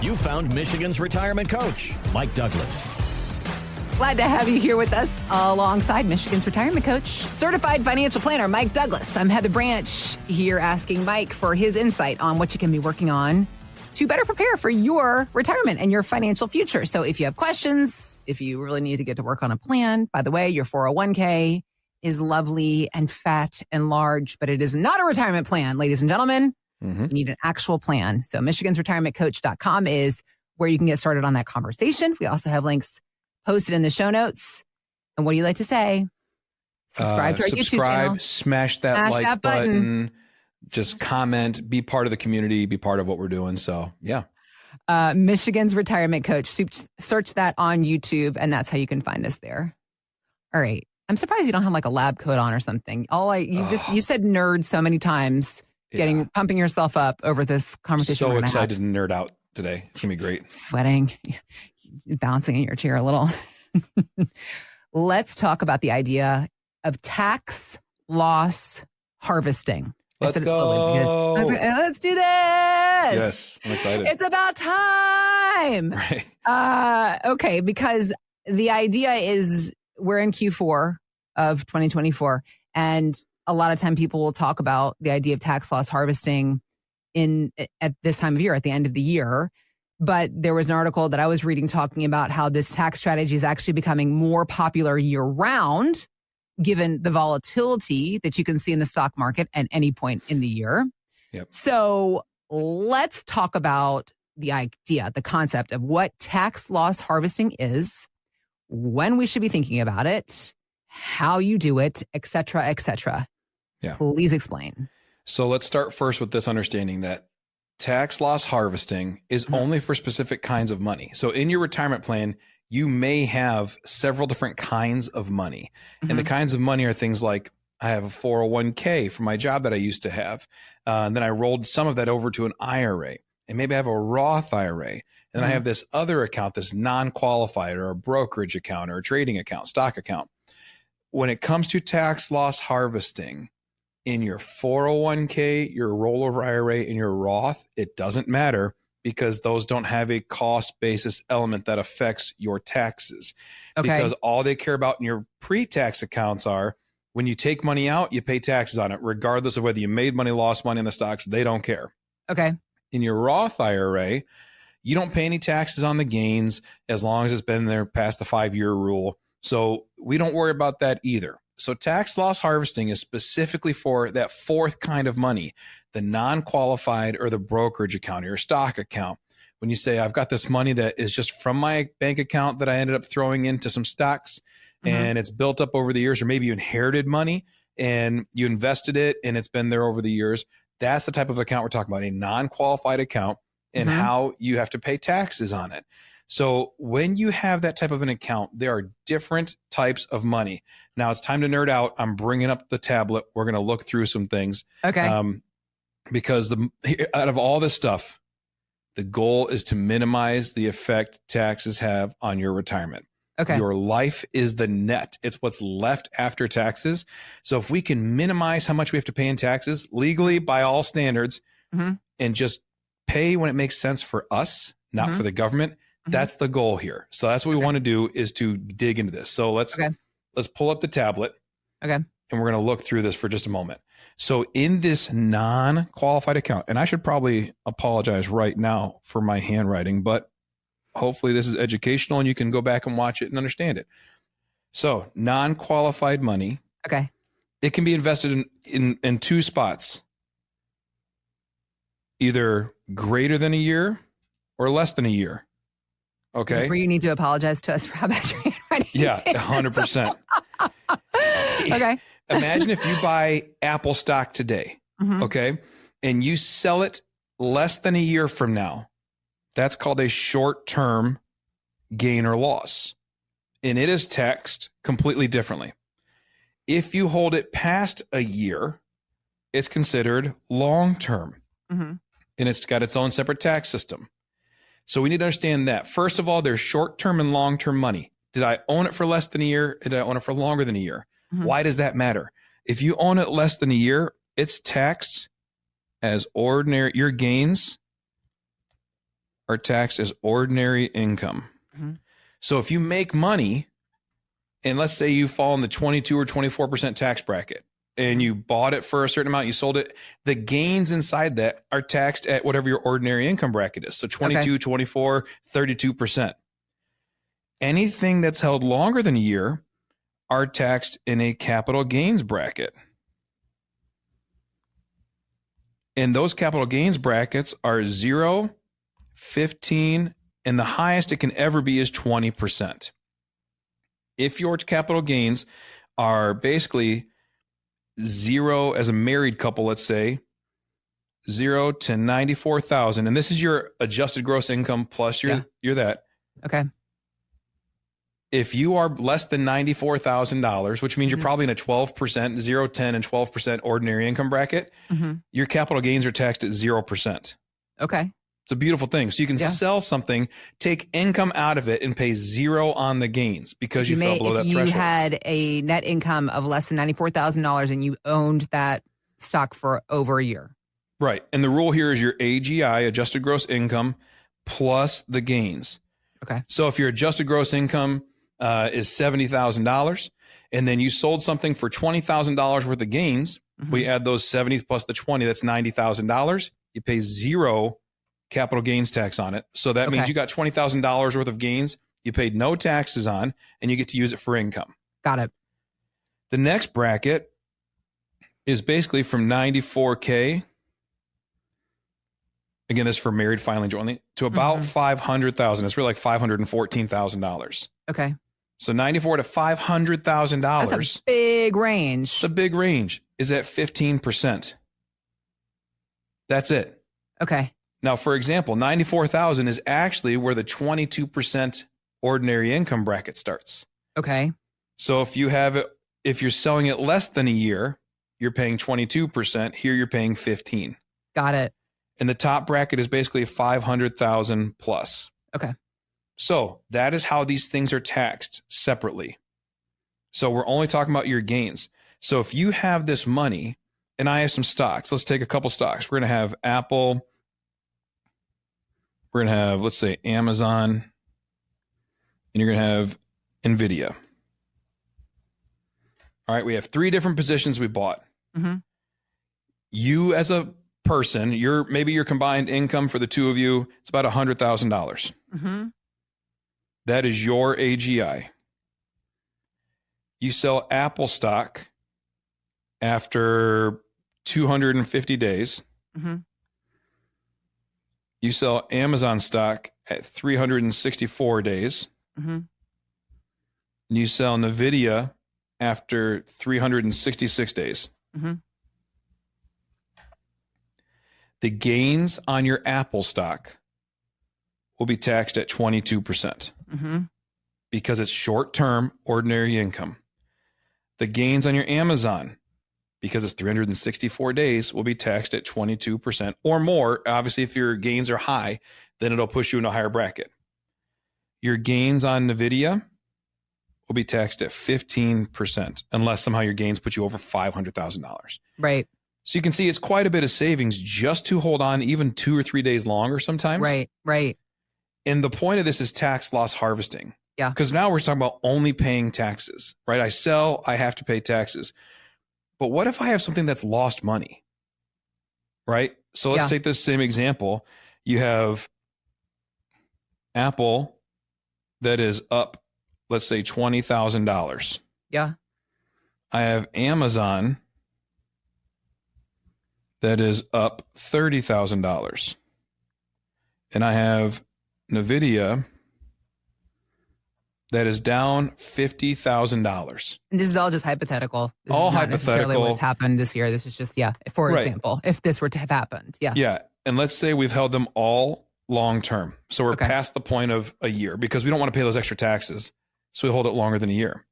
You found Michigan's retirement coach, Mike Douglas. Glad to have you here with us alongside Michigan's retirement coach, certified financial planner, Mike Douglas. I'm Heather Branch here asking Mike for his insight on what you can be working on to better prepare for your retirement and your financial future. So if you have questions, if you really need to get to work on a plan, by the way, your 401k is lovely and fat and large, but it is not a retirement plan, ladies and gentlemen. You need an actual plan. So michigansretirementcoach.com is where you can get started on that conversation. We also have links posted in the show notes. And what do you like to say? Subscribe to our YouTube channel. Smash that like button. Just comment, be part of the community, be part of what we're doing. So, yeah. Michigan's Retirement Coach. Search that on YouTube, and that's how you can find us there. All right. I'm surprised you don't have like a lab coat on or something. You said nerd so many times, pumping yourself up over this conversation. So excited to nerd out today. It's going to be great. Sweating, bouncing in your chair a little. Let's talk about the idea of tax loss harvesting. Let's go. Let's do this. Yes, I'm excited. It's about time. Right. Okay, because the idea is we're in Q4 of 2024, and a lot of time people will talk about the idea of tax loss harvesting at this time of year, at the end of the year. But there was an article that I was reading talking about how this tax strategy is actually becoming more popular year round, given the volatility that you can see in the stock market at any point in the year. Yep. So let's talk about the idea, the concept of what tax loss harvesting is, when we should be thinking about it, how you do it, et cetera, et cetera. Yeah. Please explain. So let's start first with this understanding that tax loss harvesting is only for specific kinds of money. So in your retirement plan, you may have several different kinds of money. And the kinds of money are things like, I have a 401k for my job that I used to have. And then I rolled some of that over to an IRA. And maybe I have a Roth IRA. And then I have this other account, this non-qualified, or a brokerage account, or a trading account, stock account. When it comes to tax loss harvesting, in your 401k, your rollover IRA, and your Roth, it doesn't matter, because those don't have a cost basis element that affects your taxes. Okay. Because all they care about in your pre-tax accounts are, when you take money out, you pay taxes on it, regardless of whether you made money, lost money in the stocks. They don't care. Okay. In your Roth IRA, you don't pay any taxes on the gains as long as it's been there past the 5-year rule. So we don't worry about that either. So tax loss harvesting is specifically for that fourth kind of money, the non-qualified or the brokerage account or your stock account. When you say, I've got this money that is just from my bank account that I ended up throwing into some stocks and it's built up over the years, or maybe you inherited money and you invested it and it's been there over the years. That's the type of account we're talking about, a non-qualified account, and how you have to pay taxes on it. So when you have that type of an account, there are different types of money. Now it's time to nerd out. I'm bringing up the tablet. We're going to look through some things. Okay. Because out of all this stuff, the goal is to minimize the effect taxes have on your retirement. Okay. Your life is the net. It's what's left after taxes. So if we can minimize how much we have to pay in taxes legally by all standards, and just pay when it makes sense for us, not for the government, that's the goal here. So that's what we want to do, is to dig into this. So let's pull up the tablet. Okay. And we're going to look through this for just a moment. So in this non-qualified account, and I should probably apologize right now for my handwriting, but hopefully this is educational and you can go back and watch it and understand it. So non-qualified money. Okay. It can be invested in two spots, either greater than a year or less than a year. Okay. This is where you need to apologize to us for how bad your handwriting is. Yeah, 100%. Okay. Imagine if you buy Apple stock today, okay, and you sell it less than a year from now. That's called a short-term gain or loss, and it is taxed completely differently. If you hold it past a year, it's considered long-term, and it's got its own separate tax system. So we need to understand that. First of all, there's short-term and long-term money. Did I own it for less than a year? Did I own it for longer than a year? Why does that matter? If you own it less than a year, it's taxed as ordinary. Your gains are taxed as ordinary income. So if you make money, and let's say you fall in the 22 or 24% tax bracket, and you bought it for a certain amount, you sold it, the gains inside that are taxed at whatever your ordinary income bracket is. So 22, 24, 32%. Anything that's held longer than a year are taxed in a capital gains bracket. And those capital gains brackets are 0, 15, and the highest it can ever be is 20%. If your capital gains are basically 0 as a married couple, let's say, 0 to 94,000, and this is your adjusted gross income plus your that. Okay. If you are less than $94,000, which means you're probably in a 12%, 0, 10, and 12% ordinary income bracket, your capital gains are taxed at 0%. Okay. It's a beautiful thing. So you can sell something, take income out of it, and pay 0 on the gains because you fell below that threshold. If you had a net income of less than $94,000 and you owned that stock for over a year. Right. And the rule here is your AGI, adjusted gross income, plus the gains. Okay. So if your adjusted gross income is $70,000, and then you sold something for $20,000 worth of gains, we add those 70 plus the 20, that's $90,000. You pay 0 capital gains tax on it. So that means you got $20,000 worth of gains you paid no taxes on, and you get to use it for income. Got it. The next bracket is basically from 94K. Again, this is for married filing jointly, to about $500,000. It's really like $514,000. Okay. So 94 to $500,000. That's a big range. It's a big range. Is at 15%. That's it. Okay. Now, for example, 94,000 is actually where the 22% ordinary income bracket starts. Okay. So if you have it, if you're selling it less than a year, you're paying 22%. Here you're paying 15. Got it. And the top bracket is basically 500,000 plus. Okay. So that is how these things are taxed separately. So we're only talking about your gains. So if you have this money, and I have some stocks, let's take a couple stocks. We're going to have Apple. We're going to have, let's say, Amazon. And you're going to have NVIDIA. All right, we have 3 different positions we bought. You as a person, maybe your combined income for the two of you, it's about $100,000. That is your AGI. You sell Apple stock after 250 days. You sell Amazon stock at 364 days. And you sell NVIDIA after 366 days. The gains on your Apple stock will be taxed at 22% because it's short-term ordinary income. The gains on your Amazon, because it's 364 days, will be taxed at 22% or more. Obviously, if your gains are high, then it'll push you in a higher bracket. Your gains on NVIDIA will be taxed at 15% unless somehow your gains put you over $500,000. Right. So you can see it's quite a bit of savings just to hold on even 2 or 3 days longer sometimes. Right. And the point of this is tax loss harvesting. Yeah. Because now we're talking about only paying taxes, right? I sell, I have to pay taxes. But what if I have something that's lost money, right? So let's take this same example. You have Apple that is up, let's say, $20,000. Yeah. I have Amazon that is up $30,000. And I have NVIDIA that is down $50,000. And this is all just hypothetical. This all is not hypothetical. necessarily what's happened this year. This is just, for example, if this were to have happened. Yeah. And let's say we've held them all long term. So we're past the point of a year because we don't want to pay those extra taxes. So we hold it longer than a year.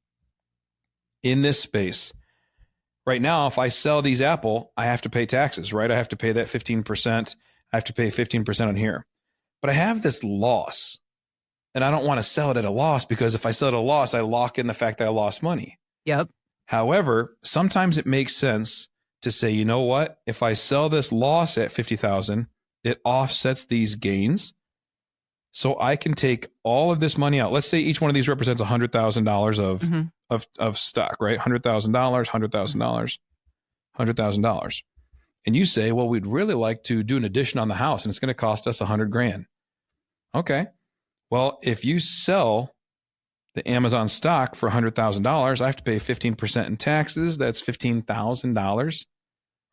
In this space, right now, if I sell these Apple, I have to pay taxes, right? I have to pay that 15%. I have to pay 15% on here. But I have this loss. And I don't want to sell it at a loss because if I sell it at a loss, I lock in the fact that I lost money. Yep. However, sometimes it makes sense to say, you know what? If I sell this loss at $50,000, it offsets these gains. So I can take all of this money out. Let's say each one of these represents $100,000 of stock, right? $100,000, $100,000, $100,000. And you say, well, we'd really like to do an addition on the house and it's going to cost us $100,000. Okay. Well, if you sell the Amazon stock for $100,000, I have to pay 15% in taxes. That's $15,000,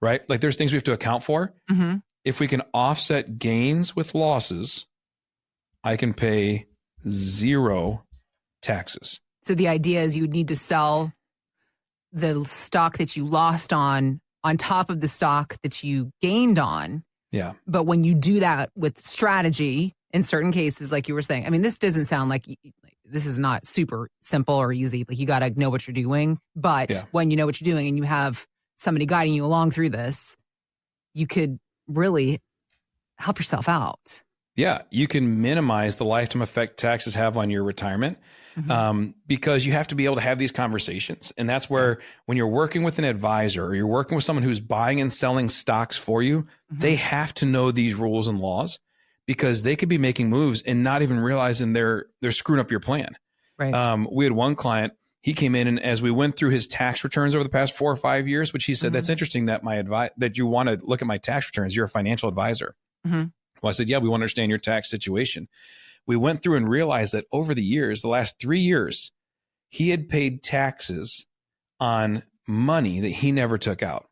right? Like there's things we have to account for. Mm-hmm. If we can offset gains with losses, I can pay 0 taxes. So the idea is you would need to sell the stock that you lost on top of the stock that you gained on. Yeah. But when you do that with strategy, in certain cases, like you were saying, I mean, this doesn't sound like this is not super simple or easy. Like you got to know what you're doing. But when you know what you're doing and you have somebody guiding you along through this, you could really help yourself out. Yeah. You can minimize the lifetime effect taxes have on your retirement. Because you have to be able to have these conversations. And that's where when you're working with an advisor or you're working with someone who's buying and selling stocks for you, they have to know these rules and laws because they could be making moves and not even realizing they're screwing up your plan. Right. We had one client, he came in and as we went through his tax returns over the past 4 or 5 years, which he said, that's interesting that that you want to look at my tax returns. You're a financial advisor. Well, I said, yeah, we want to understand your tax situation. We went through and realized that over the years, the last 3 years, he had paid taxes on money that he never took out.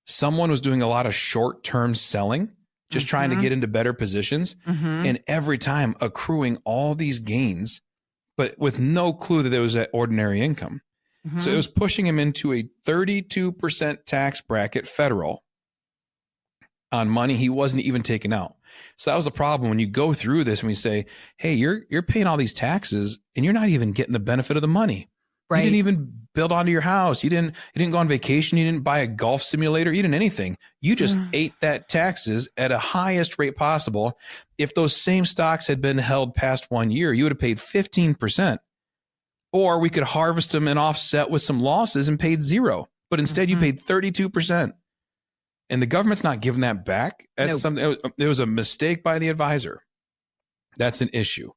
Someone was doing a lot of short-term selling, just trying to get into better positions, and every time accruing all these gains, but with no clue that it was at ordinary income. So it was pushing him into a 32% tax bracket federal on money he wasn't even taking out. So that was the problem when you go through this and we say, hey, you're paying all these taxes and you're not even getting the benefit of the money. Right. You didn't even build onto your house. You didn't go on vacation. You didn't buy a golf simulator. You didn't anything. You just ate that taxes at a highest rate possible. If those same stocks had been held past 1 year, you would have paid 15%. Or we could harvest them and offset with some losses and paid 0. But instead you paid 32%. And the government's not giving that back. That's something. It was a mistake by the advisor. That's an issue.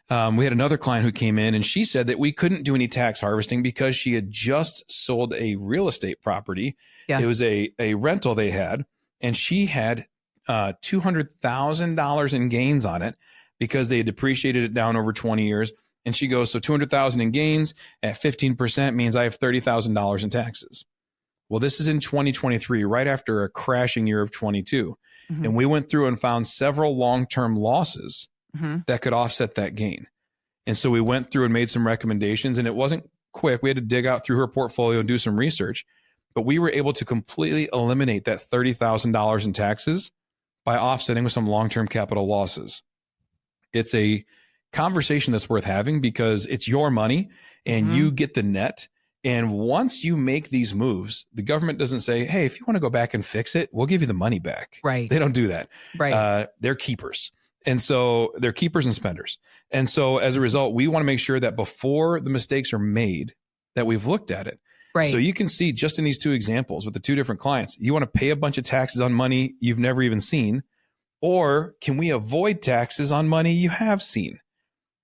We had another client who came in and she said that we couldn't do any tax harvesting because she had just sold a real estate property. It was a rental they had, and she had $200,000 in gains on it because they had depreciated it down over 20 years. And she goes, so $200,000 in gains at 15% means I have $30,000 in taxes. Well, this is in 2023, right after a crashing year of 22. And we went through and found several long-term losses that could offset that gain. And so we went through and made some recommendations, and it wasn't quick. We had to dig out through her portfolio and do some research, but we were able to completely eliminate that $30,000 in taxes by offsetting with some long-term capital losses. It's a conversation that's worth having because it's your money and you get the net. And once you make these moves, the government doesn't say, hey, if you want to go back and fix it, we'll give you the money back. Right. They don't do that. Right. They're keepers. And so they're keepers and spenders. And so as a result, we want to make sure that before the mistakes are made, that we've looked at it. Right. So you can see just in these 2 examples with the 2 different clients, you want to pay a bunch of taxes on money you've never even seen, or can we avoid taxes on money you have seen,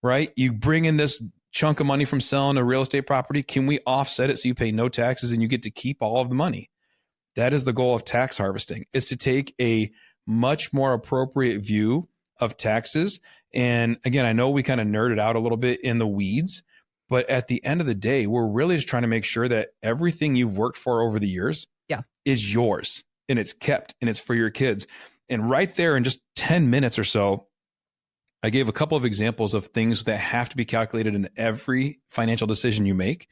right? You bring in this chunk of money from selling a real estate property. Can we offset it so you pay no taxes and you get to keep all of the money? That is the goal of tax harvesting. It's to take a much more appropriate view of taxes. And again, I know we kind of nerded out a little bit in the weeds, but at the end of the day, we're really just trying to make sure that everything you've worked for over the years is yours and it's kept and it's for your kids. And right there in just 10 minutes or so, I gave a couple of examples of things that have to be calculated in every financial decision you make.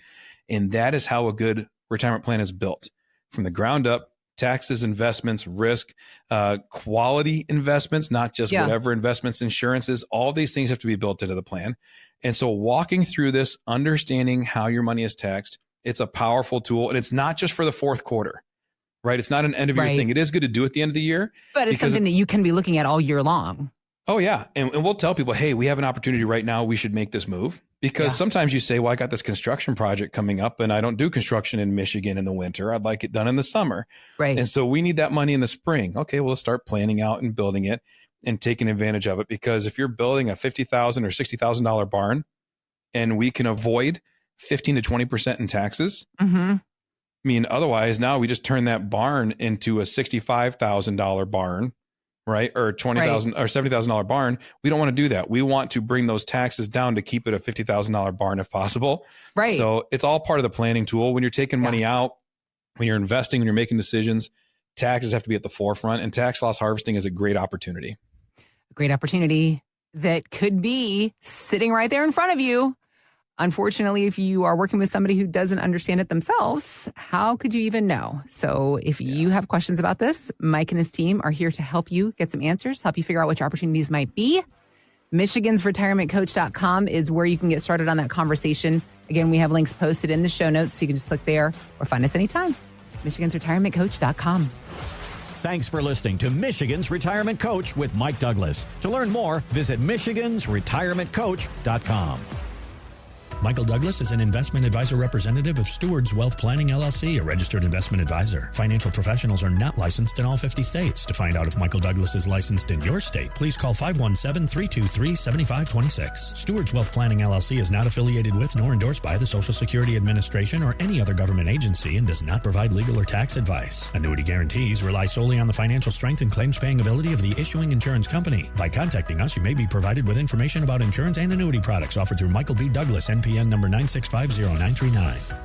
And that is how a good retirement plan is built from the ground up. Taxes, investments, risk, quality investments, not just whatever investments, insurances, all these things have to be built into the plan. And so walking through this, understanding how your money is taxed, it's a powerful tool. And it's not just for the fourth quarter, right? It's not an end of year thing. It is good to do at the end of the year. But it's something that you can be looking at all year long. Oh, yeah. And we'll tell people, hey, we have an opportunity right now. We should make this move. Because sometimes you say, well, I got this construction project coming up and I don't do construction in Michigan in the winter. I'd like it done in the summer. Right. And so we need that money in the spring. Okay, well, let's start planning out and building it. and taking advantage of it. Because if you're building a $50,000 or $60,000 barn and we can avoid 15 to 20% in taxes, I mean, otherwise now we just turn that barn into a $65,000 barn, right? Or $20,000 or $70,000 barn. We don't want to do that. We want to bring those taxes down to keep it a $50,000 barn if possible. Right. So it's all part of the planning tool. When you're taking money out, when you're investing, when you're making decisions, taxes have to be at the forefront, and tax loss harvesting is a great opportunity. A great opportunity that could be sitting right there in front of you. Unfortunately, if you are working with somebody who doesn't understand it themselves, how could you even know? So if you have questions about this, Mike and his team are here to help you get some answers, help you figure out which opportunities might be. MichigansRetirementCoach.com is where you can get started on that conversation. Again, we have links posted in the show notes, so you can just click there or find us anytime. MichigansRetirementCoach.com. Thanks for listening to Michigan's Retirement Coach with Mike Douglas. To learn more, visit MichigansRetirementCoach.com. Michael Douglas is an investment advisor representative of Stewards Wealth Planning, LLC, a registered investment advisor. Financial professionals are not licensed in all 50 states. To find out if Michael Douglas is licensed in your state, please call 517-323-7526. Stewards Wealth Planning, LLC is not affiliated with nor endorsed by the Social Security Administration or any other government agency and does not provide legal or tax advice. Annuity guarantees rely solely on the financial strength and claims-paying ability of the issuing insurance company. By contacting us, you may be provided with information about insurance and annuity products offered through Michael B. Douglas, NPN number 9650939.